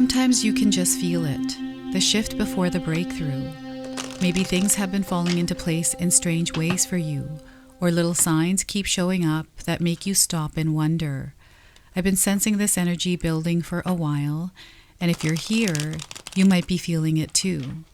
Sometimes you can just feel it, the shift before the breakthrough. Maybe things have been falling into place in strange ways for you, or little signs keep showing up that make you stop and wonder. I've been sensing this energy building for a while, and if you're here, you might be feeling it too.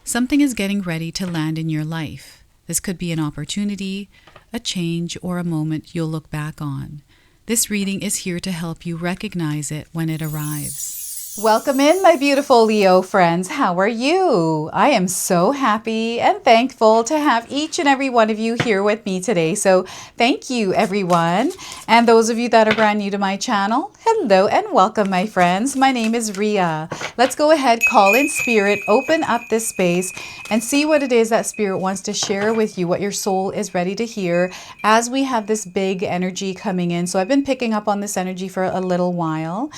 Something is getting ready to land in your life. This could be an opportunity, a change, or a moment you'll look back on. This reading is here to help you recognize it when it arrives. Welcome in, my beautiful Leo friends. How are you? I am so happy and thankful to have each and every one of you here with me today. So thank you, everyone. And those of you that are brand new to my channel, hello and welcome, my friends. My name is Ria. Let's go ahead, call in Spirit, open up this space, and see what it is that Spirit wants to share with you, what your soul is ready to hear as we have this big energy coming in. So I've been picking up on this energy for a little while.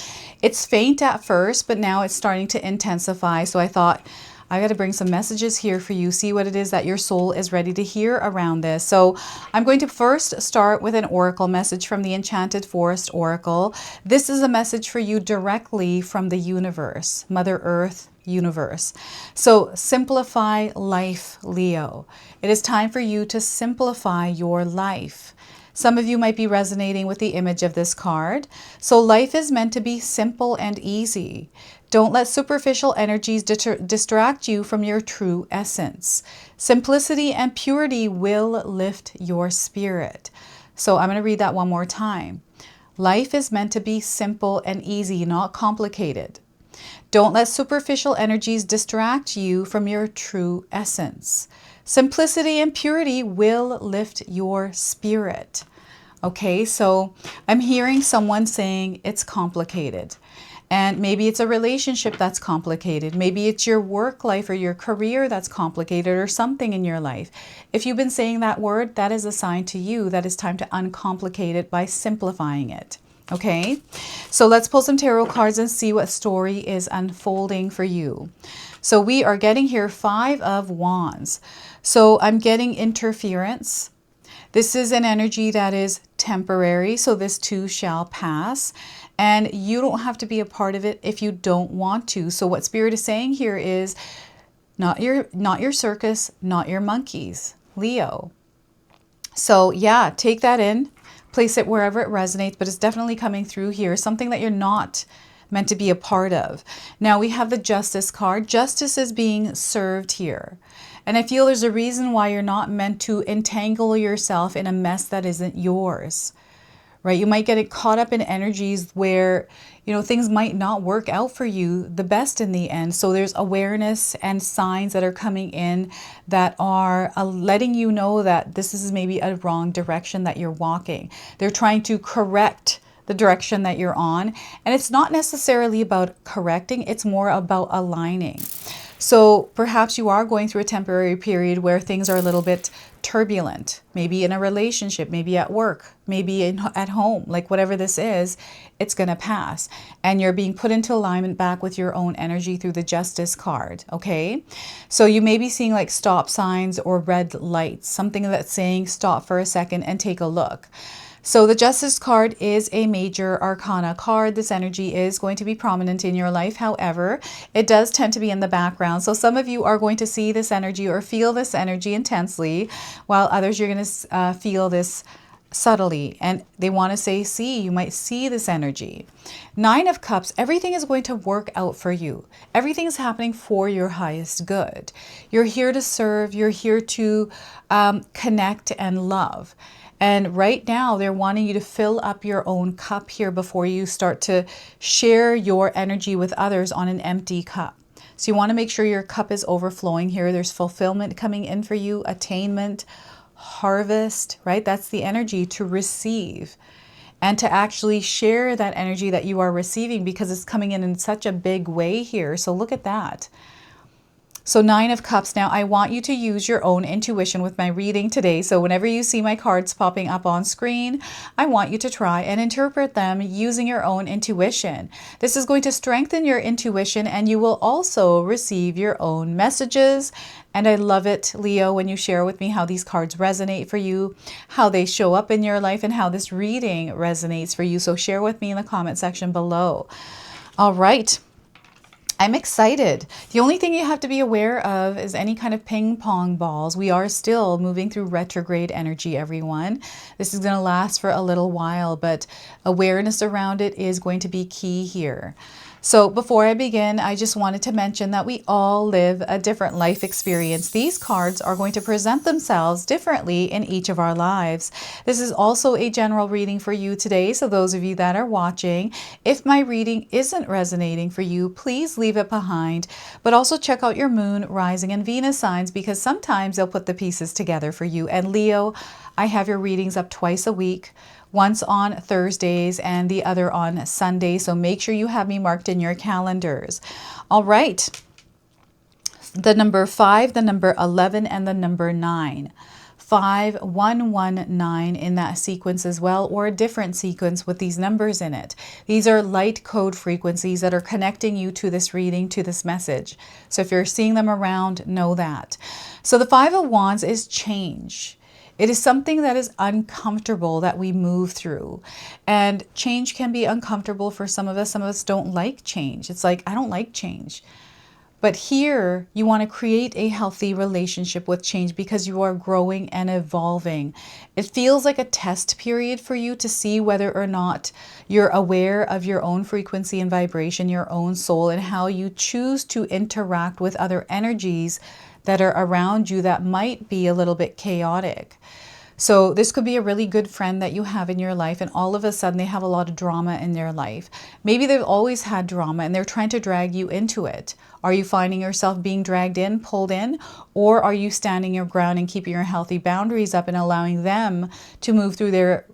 It's faint at first, but now it's starting to intensify. So I thought I got to bring some messages here for you, see what it is that your soul is ready to hear around this. So I'm going to first start with an oracle message from the Enchanted Forest Oracle. This is a message for you directly from the universe, Mother Earth, universe. So simplify life, Leo. It is time for you to simplify your life. Some of you might be resonating with the image of this card. So life is meant to be simple and easy. Don't let superficial energies distract you from your true essence. Simplicity and purity will lift your spirit. So I'm going to read that one more time. Life is meant to be simple and easy, not complicated. Don't let superficial energies distract you from your true essence. Simplicity and purity will lift your spirit. Okay, so I'm hearing someone saying it's complicated. And maybe it's a relationship that's complicated. Maybe it's your work life or your career that's complicated, or something in your life. If you've been saying that word, that is a sign to you that it's time to uncomplicate it by simplifying it. Okay, so let's pull some tarot cards and see what story is unfolding for you. So we are getting here 5 of Wands. So I'm getting interference. This is an energy that is temporary, so this too shall pass. And you don't have to be a part of it if you don't want to. So what Spirit is saying here is not your circus, not your monkeys, Leo. So yeah, take that in, place it wherever it resonates, but it's definitely coming through here, something that you're not meant to be a part of. Now we have the Justice card. Justice is being served here. And I feel there's a reason why you're not meant to entangle yourself in a mess that isn't yours, right? You might get caught up in energies where, things might not work out for you the best in the end. So there's awareness and signs that are coming in that are letting you know that this is maybe a wrong direction that you're walking. They're trying to correct the direction that you're on. And it's not necessarily about correcting, it's more about aligning. So perhaps you are going through a temporary period where things are a little bit turbulent, maybe in a relationship, maybe at work, maybe at home, like whatever this is, it's going to pass. And you're being put into alignment back with your own energy through the Justice card, okay? So you may be seeing like stop signs or red lights, something that's saying stop for a second and take a look. So the Justice card is a major arcana card. This energy is going to be prominent in your life. However, it does tend to be in the background. So some of you are going to see this energy or feel this energy intensely, while others you're going to feel this subtly. And they want to say, see, you might see this energy. 9 of Cups, everything is going to work out for you. Everything is happening for your highest good. You're here to serve. You're here to connect and love. And right now, they're wanting you to fill up your own cup here before you start to share your energy with others on an empty cup. So you want to make sure your cup is overflowing here. There's fulfillment coming in for you, attainment, harvest, right? That's the energy to receive and to actually share that energy that you are receiving, because it's coming in such a big way here. So look at that. So 9 of Cups. Now I want you to use your own intuition with my reading today. So whenever you see my cards popping up on screen, I want you to try and interpret them using your own intuition. This is going to strengthen your intuition, and you will also receive your own messages. And I love it, Leo, when you share with me how these cards resonate for you, how they show up in your life, and how this reading resonates for you. So share with me in the comment section below. All right. I'm excited. The only thing you have to be aware of is any kind of ping pong balls. We are still moving through retrograde energy, everyone. This is going to last for a little while, but awareness around it is going to be key here. So before I begin, I just wanted to mention that we all live a different life experience. These cards are going to present themselves differently in each of our lives. This is also a general reading for you today. So those of you that are watching, if my reading isn't resonating for you, please leave it behind. But also check out your moon, rising, and Venus signs, because sometimes they'll put the pieces together for you. And Leo, I have your readings up twice a week. Once on Thursdays and the other on Sunday. So make sure you have me marked in your calendars. All right. The number 5, the number 11, and the number 9. 5119 in that sequence as well, or a different sequence with these numbers in it. These are light code frequencies that are connecting you to this reading, to this message. So if you're seeing them around, know that. So the 5 of Wands is change. It is something that is uncomfortable that we move through. And change can be uncomfortable for some of us. Some of us don't like change. It's like, I don't like change. But here, you want to create a healthy relationship with change because you are growing and evolving. It feels like a test period for you to see whether or not you're aware of your own frequency and vibration, your own soul, and how you choose to interact with other energies that are around you that might be a little bit chaotic. So this could be a really good friend that you have in your life, and all of a sudden they have a lot of drama in their life. Maybe they've always had drama and they're trying to drag you into it. Are you finding yourself being dragged in, pulled in, or are you standing your ground and keeping your healthy boundaries up and allowing them to move through their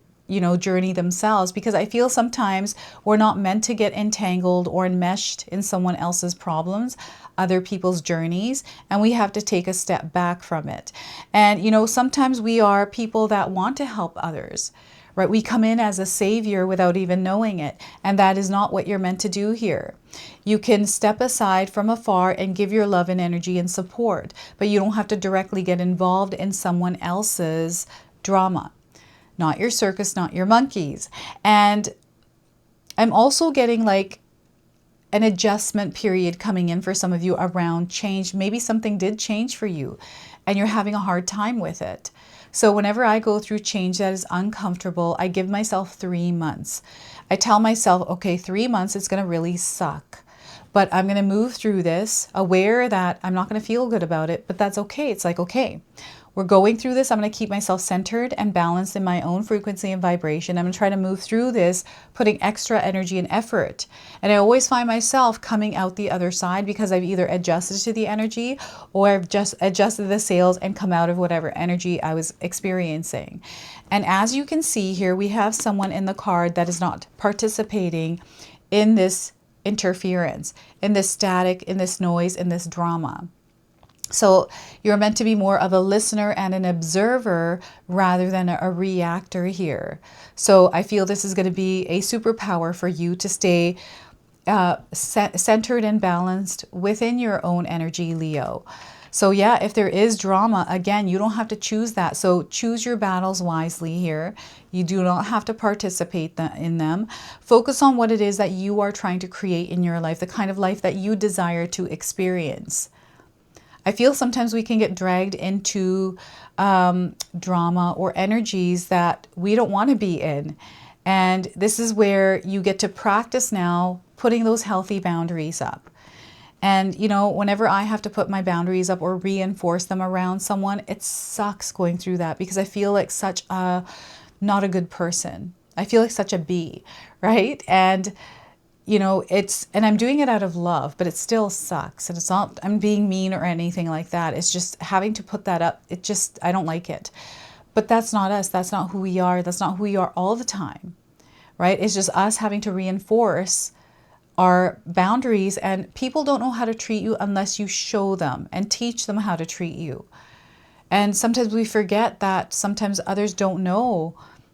journey themselves? Because I feel sometimes we're not meant to get entangled or enmeshed in someone else's problems, other people's journeys, and we have to take a step back from it. And sometimes we are people that want to help others, right? We come in as a savior without even knowing it, and that is not what you're meant to do here. You can step aside from afar and give your love and energy and support, but you don't have to directly get involved in someone else's drama. Not your circus, not your monkeys. And I'm also getting like an adjustment period coming in for some of you around change. Maybe something did change for you and you're having a hard time with it. So whenever I go through change that is uncomfortable, I give myself 3 months. I tell myself, okay, 3 months, it's going to really suck. But I'm going to move through this, aware that I'm not going to feel good about it, but that's okay. It's like, okay, we're going through this. I'm going to keep myself centered and balanced in my own frequency and vibration. I'm going to try to move through this, putting extra energy and effort. And I always find myself coming out the other side because I've either adjusted to the energy or I've just adjusted the sails and come out of whatever energy I was experiencing. And as you can see here, we have someone in the card that is not participating in this interference, in this static, in this noise, in this drama. So you're meant to be more of a listener and an observer rather than a reactor here. So I feel this is going to be a superpower for you to stay centered and balanced within your own energy, Leo. So yeah, if there is drama, again, you don't have to choose that. So choose your battles wisely here. You do not have to participate in them. Focus on what it is that you are trying to create in your life, the kind of life that you desire to experience. I feel sometimes we can get dragged into drama or energies that we don't want to be in. And this is where you get to practice now putting those healthy boundaries up. And, whenever I have to put my boundaries up or reinforce them around someone, it sucks going through that because I feel like such a not a good person. I feel like such a bee, right? And and I'm doing it out of love, but it still sucks. And it's not, I'm being mean or anything like that. It's just having to put that up. I don't like it. But that's not us. That's not who we are. That's not who we are all the time, right? It's just us having to reinforce our boundaries, and people don't know how to treat you unless you show them and teach them how to treat you. And sometimes we forget that sometimes others don't know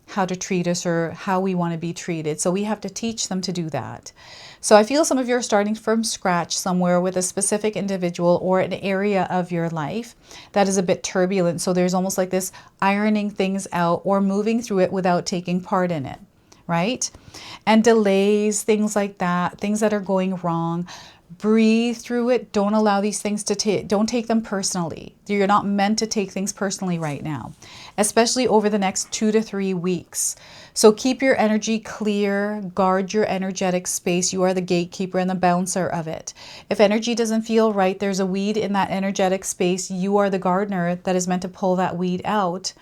how to treat us or how we want to be treated. So we have to teach them to do that. So I feel some of you are starting from scratch somewhere with a specific individual or an area of your life that is a bit turbulent. So there's almost like this ironing things out or moving through it without taking part in it, right? And delays, things like that, things that are going wrong. breathe through it. Don't allow these things to don't take them personally. You're not meant to take things personally right now, especially over the next 2 to 3 weeks. So keep your energy clear, guard your energetic space. You are the gatekeeper and the bouncer of it. If energy doesn't feel right, there's a weed in that energetic space. You are the gardener that is meant to pull that weed out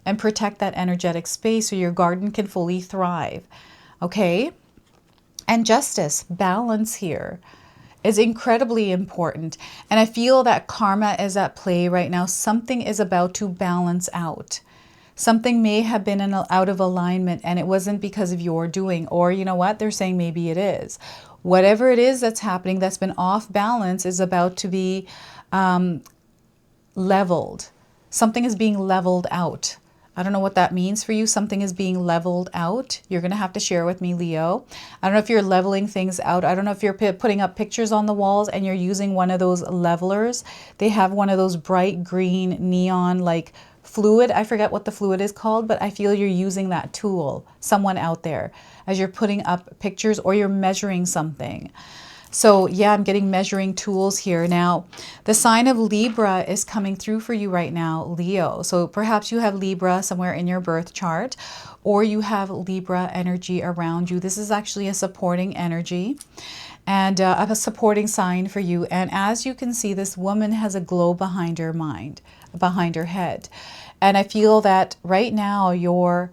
and protect that energetic space so your garden can fully thrive. Okay? And justice, balance here is incredibly important. And I feel that karma is at play right now. Something is about to balance out. Something may have been out of alignment and it wasn't because of your doing. Or you know what? They're saying maybe it is. Whatever it is that's happening that's been off balance is about to be leveled. Something is being leveled out. I don't know what that means for you. Something is being leveled out. You're going to have to share with me, Leo. I don't know if you're leveling things out. I don't know if you're putting up pictures on the walls and you're using one of those levelers. They have one of those bright green neon like fluid. I forget what the fluid is called, but I feel you're using that tool, someone out there, as you're putting up pictures or you're measuring something. So yeah, I'm getting measuring tools here. Now, the sign of Libra is coming through for you right now, Leo. So perhaps you have Libra somewhere in your birth chart, or you have Libra energy around you. This is actually a supporting energy and a supporting sign for you. And as you can see, this woman has a glow behind her mind, behind her head. And I feel that right now your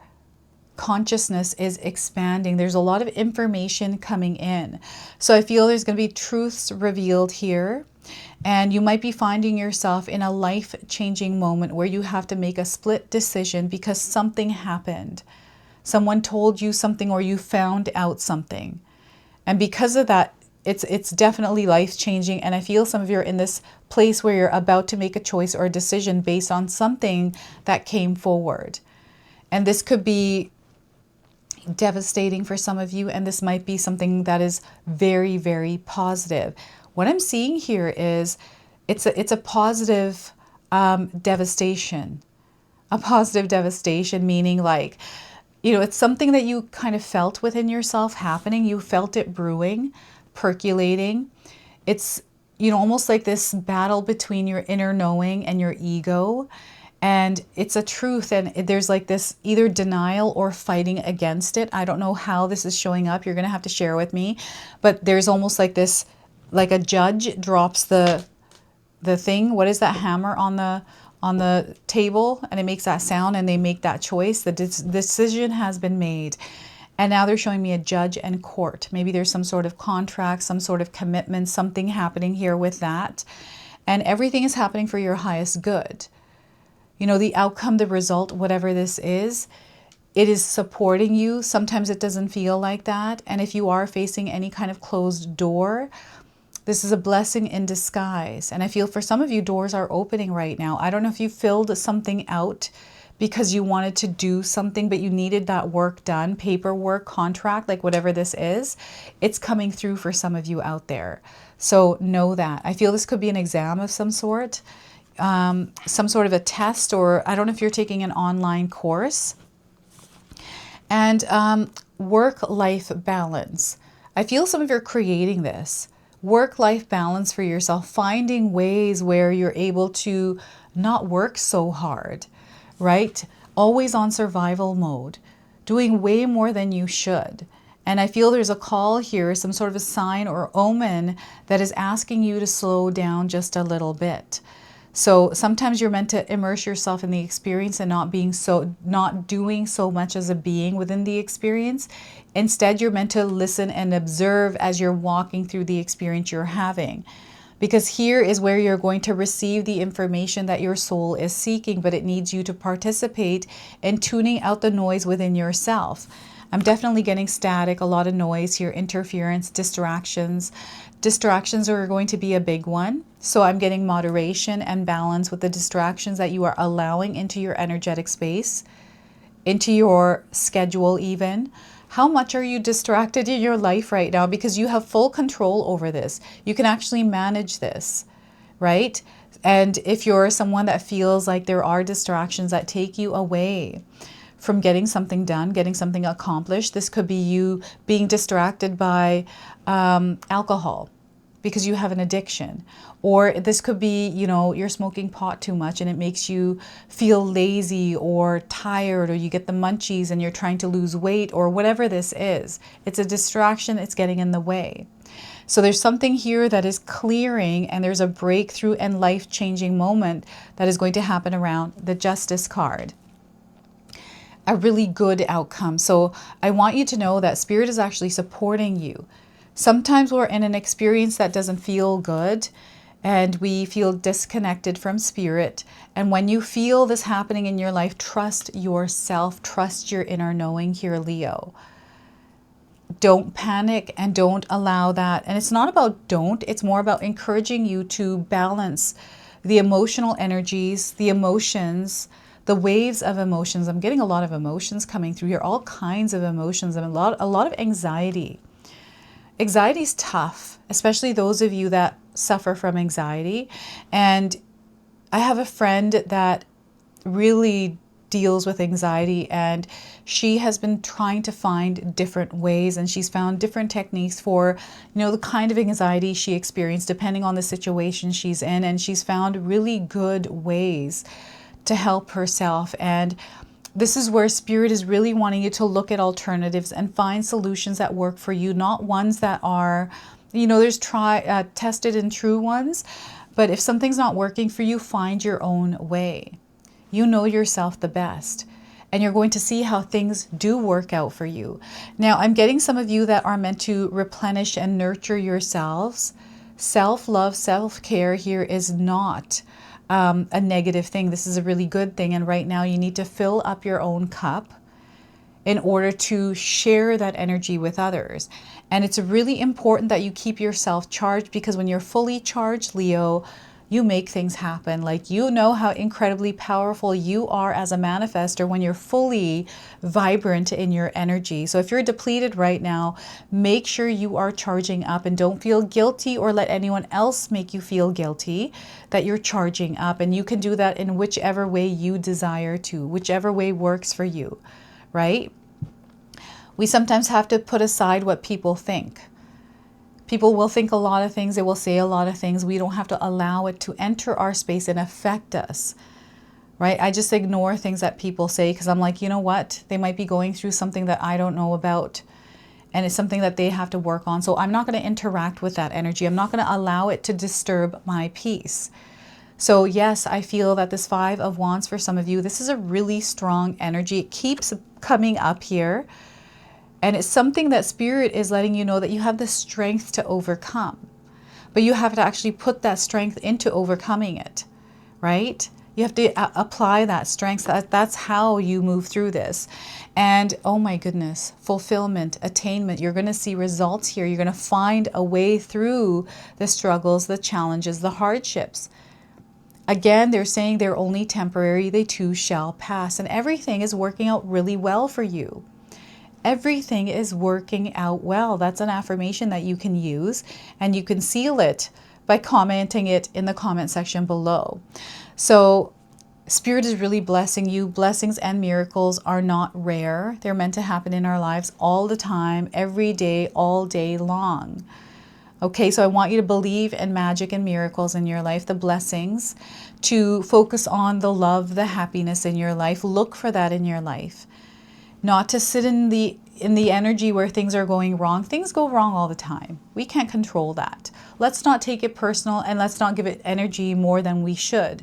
consciousness is expanding. There's a lot of information coming in. So I feel there's going to be truths revealed here. And you might be finding yourself in a life-changing moment where you have to make a split decision because something happened. Someone told you something or you found out something. And because of that, it's definitely life-changing. And I feel some of you are in this place where you're about to make a choice or a decision based on something that came forward. And this could be devastating for some of you, and this might be something that is very, very positive. What I'm seeing here is it's a positive devastation. A positive devastation, meaning like, you know, it's something that you kind of felt within yourself happening. You felt it brewing, percolating. It's, you know, almost like this battle between your inner knowing and your ego. And it's a truth, and there's like this either denial or fighting against it. I don't know how this is showing up. You're going to have to share with me. But there's almost like this, like a judge drops the thing. What is that hammer on the table? And it makes that sound and they make that choice. The decision has been made. And now they're showing me a judge and court. Maybe there's some sort of contract, some sort of commitment, something happening here with that. And everything is happening for your highest good. You know, the outcome, the result, whatever this is, it is supporting you. Sometimes it doesn't feel like that. And if you are facing any kind of closed door, this is a blessing in disguise. And I feel for some of you, doors are opening right now. I don't know if you filled something out because you wanted to do something, but you needed that work done, paperwork, contract, like whatever this is, it's coming through for some of you out there. So know that. I feel this could be an exam of some sort. Some sort of a test, or I don't know if you're taking an online course. And work-life balance. I feel some of you are creating this. Work-life balance for yourself, finding ways where you're able to not work so hard, right? Always on survival mode, doing way more than you should. And I feel there's a call here, some sort of a sign or omen that is asking you to slow down just a little bit. So sometimes you're meant to immerse yourself in the experience and not doing so much as a being within the experience. Instead, you're meant to listen and observe as you're walking through the experience you're having. Because here is where you're going to receive the information that your soul is seeking, but it needs you to participate in tuning out the noise within yourself. I'm definitely getting static, a lot of noise here, interference, distractions. Distractions are going to be a big one. So I'm getting moderation and balance with the distractions that you are allowing into your energetic space, into your schedule even. How much are you distracted in your life right now? Because you have full control over this. You can actually manage this, right? And if you're someone that feels like there are distractions that take you away from getting something done, getting something accomplished, this could be you being distracted by alcohol, because you have an addiction. Or this could be, you know, you're smoking pot too much and it makes you feel lazy or tired, or you get the munchies and you're trying to lose weight, or whatever this is. It's a distraction, it's getting in the way. So there's something here that is clearing, and there's a breakthrough and life-changing moment that is going to happen around the Justice card. A really good outcome. So I want you to know that Spirit is actually supporting you. Sometimes we're in an experience that doesn't feel good and we feel disconnected from Spirit. And when you feel this happening in your life, trust yourself, trust your inner knowing here, Leo. Don't panic and don't allow that. And it's not about don't, it's more about encouraging you to balance the emotional energies, the emotions, the waves of emotions. I'm getting a lot of emotions coming through here, all kinds of emotions, and a lot of anxiety. Anxiety is tough, especially those of you that suffer from anxiety. And I have a friend that really deals with anxiety, and she has been trying to find different ways, and she's found different techniques for, you know, the kind of anxiety she experienced depending on the situation she's in, and she's found really good ways to help herself. And this is where Spirit is really wanting you to look at alternatives and find solutions that work for you, not ones that are, you know, there's tested and true ones. But if something's not working for you, find your own way. You know yourself the best, and you're going to see how things do work out for you. Now, I'm getting some of you that are meant to replenish and nurture yourselves. Self-love, self-care here is not a negative thing. This is a really good thing. And right now you need to fill up your own cup in order to share that energy with others. And it's really important that you keep yourself charged, because when you're fully charged, Leo, you make things happen. Like, you know how incredibly powerful you are as a manifester when you're fully vibrant in your energy. So if you're depleted right now, make sure you are charging up, and don't feel guilty or let anyone else make you feel guilty that you're charging up. And you can do that in whichever way you desire to, whichever way works for you, right? We sometimes have to put aside what people think. People will think a lot of things. They will say a lot of things. We don't have to allow it to enter our space and affect us, right? I just ignore things that people say because I'm like, you know what? They might be going through something that I don't know about, and it's something that they have to work on. So I'm not going to interact with that energy. I'm not going to allow it to disturb my peace. So yes, I feel that this Five of Wands for some of you, this is a really strong energy. It keeps coming up here. And it's something that Spirit is letting you know that you have the strength to overcome. But you have to actually put that strength into overcoming it, right? You have to apply that strength. That's how you move through this. And oh my goodness, fulfillment, attainment. You're going to see results here. You're going to find a way through the struggles, the challenges, the hardships. Again, they're saying they're only temporary. They too shall pass. And everything is working out really well for you. Everything is working out well. That's an affirmation that you can use, and you can seal it by commenting it in the comment section below. So Spirit is really blessing you. Blessings and miracles are not rare. They're meant to happen in our lives all the time, every day, all day long. Okay, so I want you to believe in magic and miracles in your life, the blessings, to focus on the love, the happiness in your life. Look for that in your life. Not to sit in the energy where things are going wrong. Things go wrong all the time. We can't control that. Let's not take it personal, and let's not give it energy more than we should,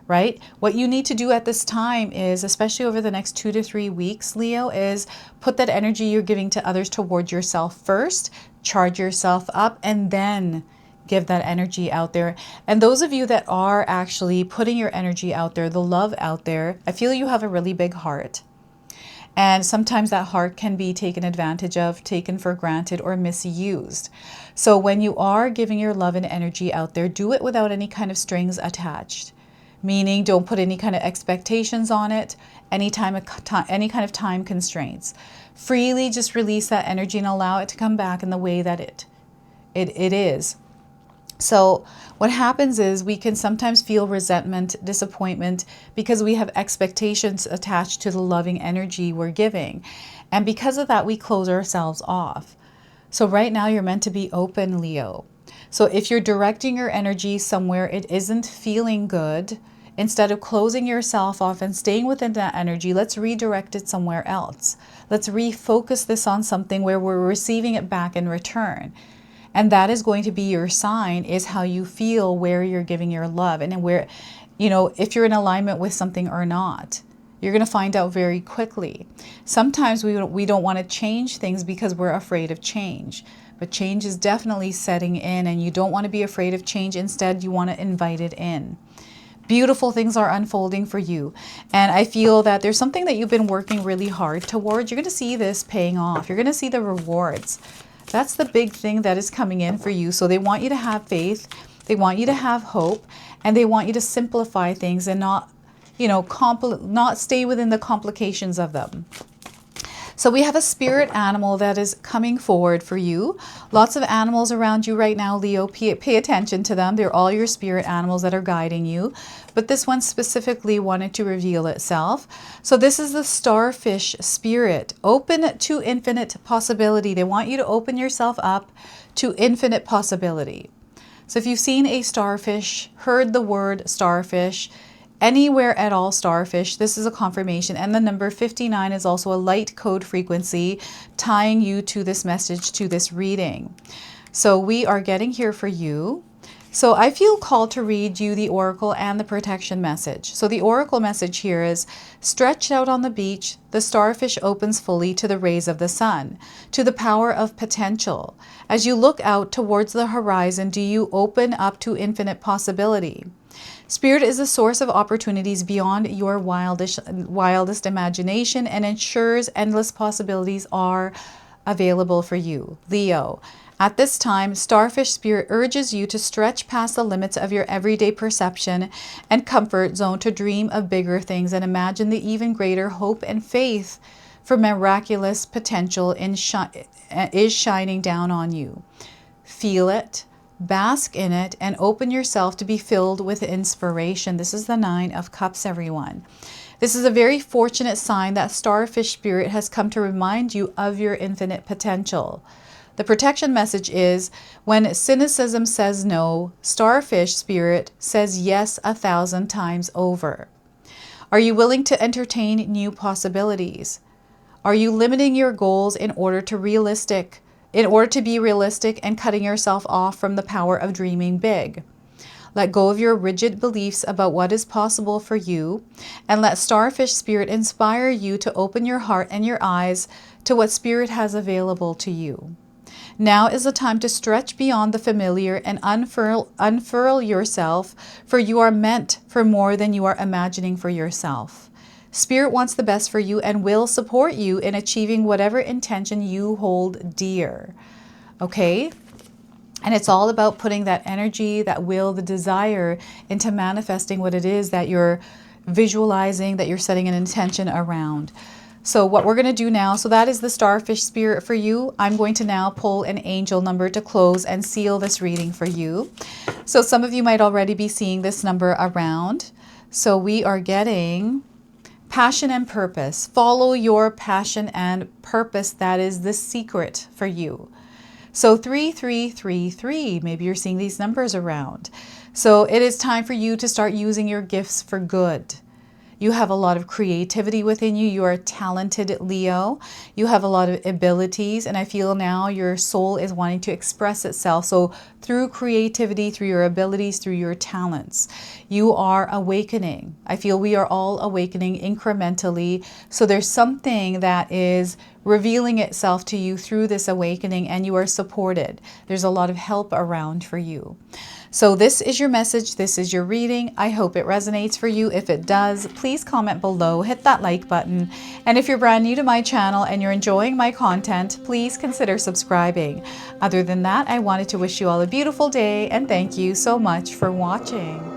right? What you need to do at this time is, especially over the next 2 to 3 weeks, Leo, is put that energy you're giving to others towards yourself first, charge yourself up, and then give that energy out there. And those of you that are actually putting your energy out there, the love out there, I feel you have a really big heart. And sometimes that heart can be taken advantage of, taken for granted, or misused. So when you are giving your love and energy out there, do it without any kind of strings attached. Meaning, don't put any kind of expectations on it, any kind of time constraints. Freely just release that energy and allow it to come back in the way that it is. So what happens is we can sometimes feel resentment, disappointment, because we have expectations attached to the loving energy we're giving. And because of that, we close ourselves off. So right now you're meant to be open, Leo. So if you're directing your energy somewhere it isn't feeling good, instead of closing yourself off and staying within that energy, let's redirect it somewhere else. Let's refocus this on something where we're receiving it back in return. And that is going to be your sign, is how you feel where you're giving your love and where, if you're in alignment with something or not. You're going to find out very quickly. Sometimes we don't want to change things because we're afraid of change. But change is definitely setting in, and you don't want to be afraid of change. Instead, you want to invite it in. Beautiful things are unfolding for you. And I feel that there's something that you've been working really hard towards. You're going to see this paying off. You're going to see the rewards. That's the big thing that is coming in for you. So they want you to have faith. They want you to have hope. And they want you to simplify things and not stay within the complications of them. So we have a spirit animal that is coming forward for you. Lots of animals around you right now, Leo. Pay attention to them. They're all your spirit animals that are guiding you. But this one specifically wanted to reveal itself. So this is the starfish spirit. Open to infinite possibility. They want you to open yourself up to infinite possibility. So if you've seen a starfish, heard the word starfish, anywhere at all starfish, this is a confirmation. And the number 59 is also a light code frequency tying you to this message, to this reading. So we are getting here for you. So I feel called to read you the oracle and the protection message. So the oracle message here is, stretched out on the beach, the starfish opens fully to the rays of the sun, to the power of potential. As you look out towards the horizon, do you open up to infinite possibility? Spirit is a source of opportunities beyond your wildest imagination and ensures endless possibilities are available for you. Leo, at this time, Starfish Spirit urges you to stretch past the limits of your everyday perception and comfort zone to dream of bigger things and imagine the even greater hope and faith for miraculous potential is shining down on you. Feel it. Bask in it and open yourself to be filled with inspiration. This is the 9 of Cups, everyone. This is a very fortunate sign that Starfish Spirit has come to remind you of your infinite potential. The protection message is, when cynicism says no, Starfish Spirit says yes 1,000 times over. Are you willing to entertain new possibilities? Are you limiting your goals in order to be realistic and cutting yourself off from the power of dreaming big? Let go of your rigid beliefs about what is possible for you, and let Starfish Spirit inspire you to open your heart and your eyes to what Spirit has available to you. Now is the time to stretch beyond the familiar and unfurl yourself, for you are meant for more than you are imagining for yourself. Spirit wants the best for you and will support you in achieving whatever intention you hold dear. Okay? And it's all about putting that energy, that will, the desire into manifesting what it is that you're visualizing, that you're setting an intention around. So what we're going to do now, so that is the Starfish Spirit for you. I'm going to now pull an angel number to close and seal this reading for you. So some of you might already be seeing this number around. So we are getting passion and purpose. Follow your passion and purpose. That is the secret for you. So 3333, maybe you're seeing these numbers around. So it is time for you to start using your gifts for good. You have a lot of creativity within you. You are a talented Leo. You have a lot of abilities, and I feel now your soul is wanting to express itself. So through creativity, through your abilities, through your talents, you are awakening. I feel we are all awakening incrementally. So there's something that is revealing itself to you through this awakening, and you are supported. There's a lot of help around for you. So this is your message. This is your reading. I hope it resonates for you. If it does, please comment below, hit that like button. And if you're brand new to my channel and you're enjoying my content, please consider subscribing. Other than that, I wanted to wish you all a beautiful day and thank you so much for watching.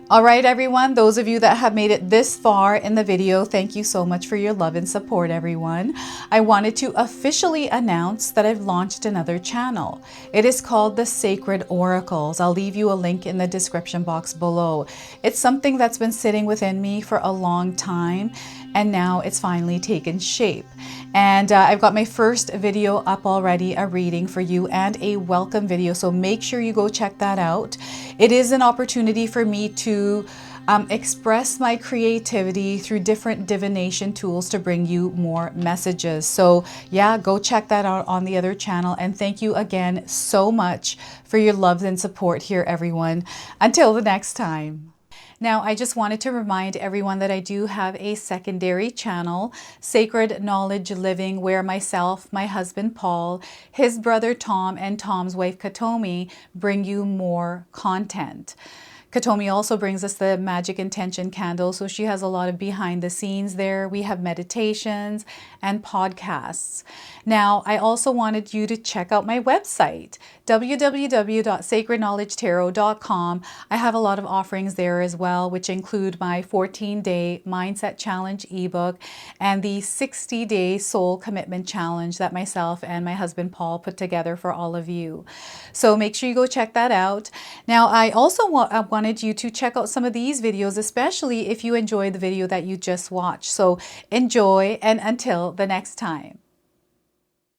All right, everyone, those of you that have made it this far in the video, thank you so much for your love and support, everyone. I wanted to officially announce that I've launched another channel. It is called The Sacred Oracles. I'll leave you a link in the description box below. It's something that's been sitting within me for a long time, and now it's finally taken shape. And I've got my first video up already, a reading for you and a welcome video. So make sure you go check that out. It is an opportunity for me to express my creativity through different divination tools to bring you more messages. So yeah, go check that out on the other channel. And thank you again so much for your love and support here, everyone. Until the next time. Now, I just wanted to remind everyone that I do have a secondary channel, Sacred Knowledge Living, where myself, my husband Paul, his brother Tom, and Tom's wife Katomi bring you more content. Katomi also brings us the Magic Intention candle, so she has a lot of behind the scenes there. We have meditations and podcasts. Now, I also wanted you to check out my website, www.sacredknowledgetarot.com. I have a lot of offerings there as well, which include my 14-day Mindset Challenge ebook and the 60-day Soul Commitment Challenge that myself and my husband Paul put together for all of you. So make sure you go check that out. Now, I also wanted you to check out some of these videos, especially if you enjoyed the video that you just watched. So enjoy, and until the next time.